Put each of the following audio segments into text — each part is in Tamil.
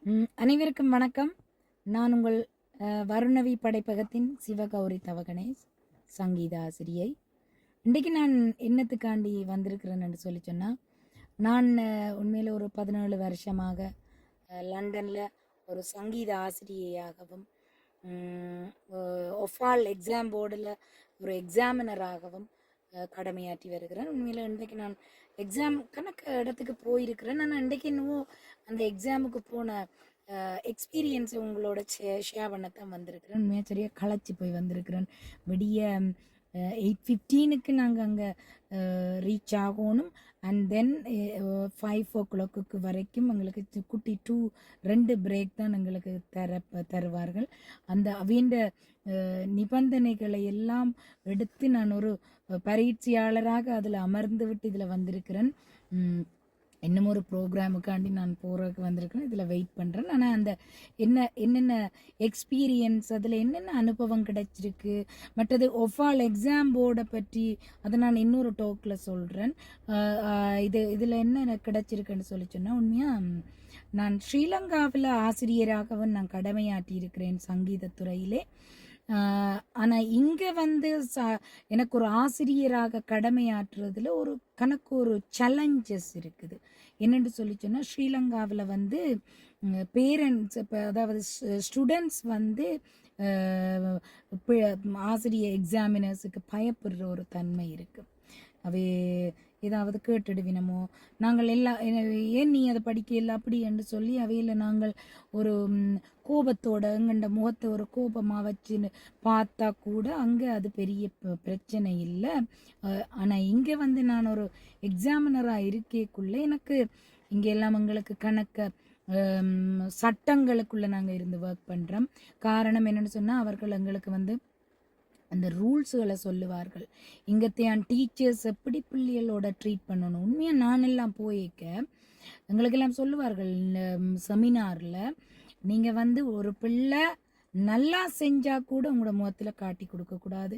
அனைவருக்கும் வணக்கம். நான் உங்கள் வருணவி படைப்பகத்தின் சிவகௌரி தவகணேஷ், சங்கீத ஆசிரியை. இன்றைக்கு நான் என்னத்துக்காண்டி வந்திருக்கிறேன்னு சொல்லி சொன்னால், நான் உண்மையில் ஒரு 17 வருஷமாக லண்டனில் ஒரு சங்கீத ஆசிரியையாகவும் ஒஃபால் எக்ஸாம் போர்டில் ஒரு எக்ஸாமினராகவும் கடமையாற்றி வருகிறேன். உண்மையில் இன்றைக்கு நான் எக்ஸாம் கணக்கு இடத்துக்கு போயிருக்கிறேன். ஆனால் இன்றைக்கு இன்னும் அந்த எக்ஸாமுக்கு போன எக்ஸ்பீரியன்ஸை உங்களோட ஷேர் பண்ணத்தான் வந்திருக்கிறேன். உண்மையாக சரியாக களைச்சி போய் வந்திருக்கிறேன். விடிய 8:15 நாங்கள் அங்கே ரீச் ஆகணும். அண்ட் தென் 5 o'clock வரைக்கும் எங்களுக்கு குட்டி 2 பிரேக் தான் எங்களுக்கு தருவார்கள். அந்த அவைண்ட நிபந்தனைகளை எல்லாம் எடுத்து நான் ஒரு பரீட்சையாளராக அதில் அமர்ந்து விட்டு இதில் வந்திருக்கிறேன். இன்னும் ஒரு ப்ரோக்ராமுக்காண்டி நான் போகிறதுக்கு வந்திருக்கேன். இதில் வெயிட் பண்ணுறேன். ஆனால் அந்த என்னென்ன எக்ஸ்பீரியன்ஸ், அதில் என்னென்ன அனுபவம் கிடைச்சிருக்கு, மற்றது ஒஃபால் எக்ஸாம் போர்டை பற்றி அதை நான் இன்னொரு டோக்கில் சொல்கிறேன். இதில் என்ன கிடைச்சிருக்குன்னு சொல்லி சொன்னால், உண்மையாக நான் ஸ்ரீலங்காவில் ஆசிரியராகவும் நான் கடமையாற்றி இருக்கிறேன் சங்கீதத்துறையிலே. ஆனால் இங்கே வந்து எனக்கு ஒரு ஆசிரியராக கடமையாற்றுறதுல ஒரு சேலஞ்சஸ் இருக்குது. என்னென்னு சொல்லி சொன்னால், ஸ்ரீலங்காவில் வந்து பேரண்ட்ஸ், இப்போ அதாவது ஸ்டூடெண்ட்ஸ் வந்து ஆசிரியர் எக்ஸாமினர்ஸுக்கு பயப்படுற ஒரு தன்மை இருக்குது. அவை ஏதாவது கேட்டுடுவினமோ, நாங்கள் ஏன் நீ அதை படிக்கல அப்படி என்று சொல்லி அவையில் நாங்கள் ஒரு கோபத்தோட எங்கண்ட முகத்தை ஒரு கோபமாக வச்சுன்னு பார்த்தா கூட அங்கே அது பெரிய பிரச்சனை இல்லை. ஆனால் இங்கே வந்து நான் ஒரு எக்ஸாமினராக இருக்கேக்குள்ளே எனக்கு இங்கே எல்லாம் எங்களுக்கு கணக்க சட்டங்களுக்குள்ளே நாங்கள் இருந்து ஒர்க் பண்ணுறோம். காரணம் என்னென்னு சொன்னால், அவர்கள் எங்களுக்கு வந்து அந்த ரூல்ஸுகளை சொல்லுவார்கள். இங்கத்தையான் டீச்சர்ஸ் எப்படி பிள்ளைகளோட ட்ரீட் பண்ணணும். உண்மையாக நானெல்லாம் போயிருக்க எங்களுக்கெல்லாம் சொல்லுவார்கள் செமினாரில், நீங்கள் வந்து ஒரு பிள்ளை நல்லா செஞ்சால் கூட உங்களோட முகத்தில் காட்டி கொடுக்கக்கூடாது.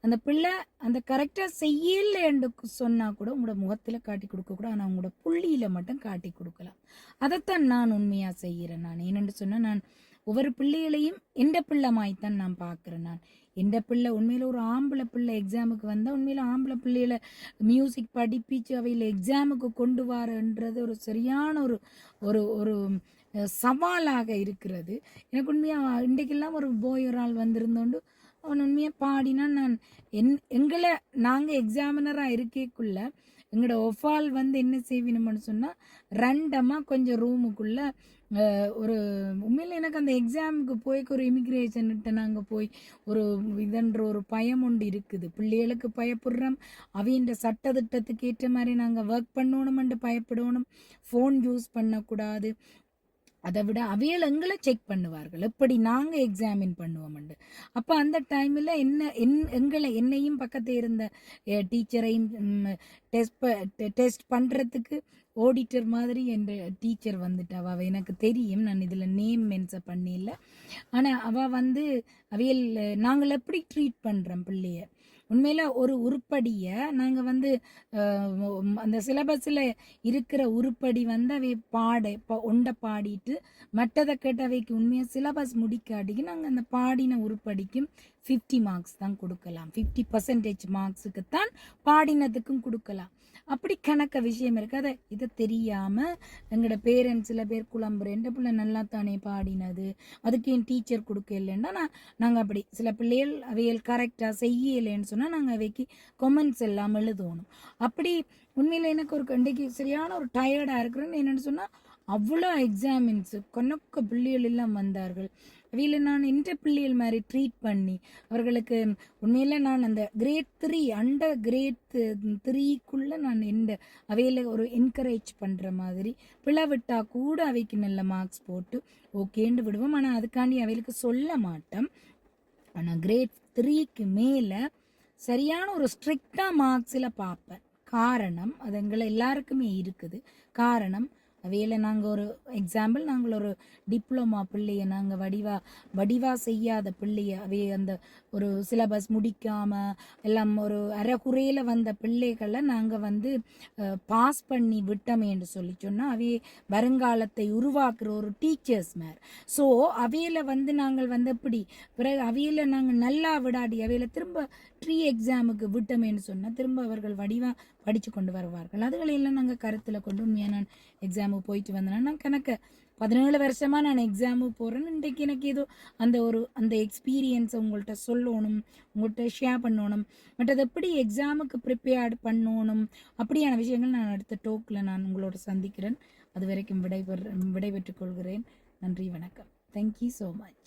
அந்த பிள்ளை அந்த கரெக்டாக செய்யலைன்னு சொன்னால் கூட உங்களோட முகத்தில் காட்டி கொடுக்கக்கூடாது. ஆனால் உங்களோட புள்ளியில் மட்டும் காட்டி கொடுக்கலாம். அதைத்தான் நான் உண்மையாக செய்கிறேன். நான் என்னென்று சொன்னால், நான் ஒவ்வொரு பிள்ளைகளையும் எந்த பிள்ளை மாய்த்தான் நான் பார்க்குறேன். நான் எந்த பிள்ளை உண்மையில் ஒரு ஆம்பளை பிள்ளை எக்ஸாமுக்கு வந்தால், உண்மையில் ஆம்பளை பிள்ளைகளை மியூசிக் படிப்பிச்சு அவையில் எக்ஸாமுக்கு கொண்டு வரன்றது ஒரு சரியான ஒரு ஒரு சவாலாக இருக்கிறது. எனக்கு உண்மையாக இன்றைக்கெல்லாம் ஒரு ஒரு ஆள் வந்திருந்தோண்டு அவன் உண்மையாக பாடினா, நான் நாங்கள் எக்ஸாமினராக இருக்கேக்குள்ள எங்களோட ஒஃபால் வந்து என்ன செய்வினோம்னு சொன்னால், ரெண்டமாக கொஞ்சம் ரூமுக்குள்ளே ஒரு உண்மையில் எனக்கு அந்த எக்ஸாமுக்கு போய்க்கு ஒரு இமிக்ரேஷன்கிட்ட நாங்கள் போய் ஒரு இதன்ற ஒரு பயம் ஒன்று இருக்குது. பிள்ளைகளுக்கு பயப்படுறோம், அவைன்ற சட்டத்திட்டத்துக்கு ஏற்ற மாதிரி நாங்கள் ஒர்க் பண்ணணுமென்று பயப்படணும், ஃபோன் யூஸ் பண்ணக்கூடாது. அதை விட அவையில் எங்களை செக் பண்ணுவார்கள், எப்படி நாங்கள் எக்ஸாமின் பண்ணுவோம்ண்டு. அப்போ அந்த டைமில் என்னையும் பக்கத்தில் இருந்த டீச்சரையும் டெஸ்ட் பண்ணுறதுக்கு ஆடிட்டர் மாதிரி என்ற டீச்சர் வந்துட்டு அவள் எனக்கு தெரியும். நான் இதில் நேம் மென்ஷன் பண்ணியில்லை. ஆனால் அவள் வந்து அவையில் நாங்கள் எப்படி ட்ரீட் பண்ணுறோம் பிள்ளைய, உண்மையில் ஒரு உருப்படியை நாங்கள் வந்து அந்த சிலபஸில் இருக்கிற உருப்படி வந்து அவை ஒண்டை பாடிட்டு மற்றதை கேட்டு அவைக்கு உண்மையாக சிலபஸ் முடிக்காட்டிக்கு நாங்கள் அந்த பாடின உருப்படிக்கும் 50 மார்க்ஸ் தான் கொடுக்கலாம். 50% மார்க்ஸுக்கு தான் பாடினதுக்கும் கொடுக்கலாம். அப்படி கணக்க விஷயம் இருக்காது. இதை தெரியாமல் எங்களோட பேரண்ட்ஸ் சில பேர் குழம்புற, எந்த பிள்ளை நல்லா தானே பாடினது, அதுக்கு என் டீச்சர் கொடுக்க இல்லைன்னா நாங்கள் அப்படி சில பிள்ளைகள் அவைகள் கரெக்டாக செய்யலைன்னு சொன்னால் நாங்கள் அவைக்கு கொமெண்ட்ஸ் எல்லாம் எழுதணும். அப்படி உண்மையில் எனக்கு ஒரு கண்டிக்கு சரியான ஒரு டயர்டாக இருக்கிறேன்னு என்னென்னு சொன்னால், அவ்வளோ எக்ஸாமின்ஸு கொனக்க பிள்ளைகள் எல்லாம் வந்தார்கள். அவையில் நான் எந்த பிள்ளைகள் மாதிரி ட்ரீட் பண்ணி அவர்களுக்கு உண்மையில் நான் அந்த கிரேட் 3 அண்டர் கிரேட் 3க்குள்ளே நான் அவையில் ஒரு என்கரேஜ் பண்ணுற மாதிரி பிள்ளை விட்டால் கூட அவைக்கு நல்ல மார்க்ஸ் போட்டு ஓகேன்னு விடுவோம். ஆனால் அதுக்காண்டி அவைகளுக்கு சொல்ல மாட்டோம். ஆனால் கிரேட் 3க்கு மேலே சரியான ஒரு ஸ்ட்ரிக்டாக மார்க்ஸில் பார்ப்பேன். காரணம் அது எங்களை எல்லாருக்குமே இருக்குது. காரணம் அவையில் நாங்கள் ஒரு எக்ஸாம்பிள், நாங்கள் ஒரு டிப்ளமா பிள்ளைய நாங்கள் வடிவா செய்யாத பிள்ளைய அவைய அந்த ஒரு சிலபஸ் முடிக்காமல் எல்லாம் ஒரு அரைகுறையில் வந்த பிள்ளைகளை நாங்கள் வந்து பாஸ் பண்ணி விட்டோமேன்னு சொல்லி சொன்னால் அவைய வருங்காலத்தை உருவாக்குற ஒரு டீச்சர்ஸ் மேர். ஸோ அவையில் வந்து நாங்கள் வந்து எப்படி பிறகு அவையில் நாங்கள் நல்லா விடாடி அவையில் திரும்ப எக்ஸாமுக்கு விட்டோமேன்னு சொன்னால் திரும்ப அவர்கள் வடிவாக படித்து கொண்டு வருவார்கள். அதுகளெல்லாம் நாங்கள் கருத்தில் கொண்டு உண்மையாக நான் எக்ஸாமுக்கு போயிட்டு வந்தேன்னா நான் கணக்கு 17 வருஷமாக நான் எக்ஸாமுக்கு போகிறேன். இன்றைக்கு எனக்கு ஏதோ அந்த எக்ஸ்பீரியன்ஸை உங்கள்கிட்ட சொல்லணும், உங்கள்கிட்ட ஷேர் பண்ணணும், பட் அது எப்படி எக்ஸாமுக்கு ப்ரிப்பேர்ட் பண்ணணும் அப்படியான விஷயங்கள் நான் அடுத்த டோக்கில் நான் உங்களோட சந்திக்கிறேன். அது வரைக்கும் விடைபெற்றுக் கொள்கிறேன். நன்றி, வணக்கம். Thank you so much.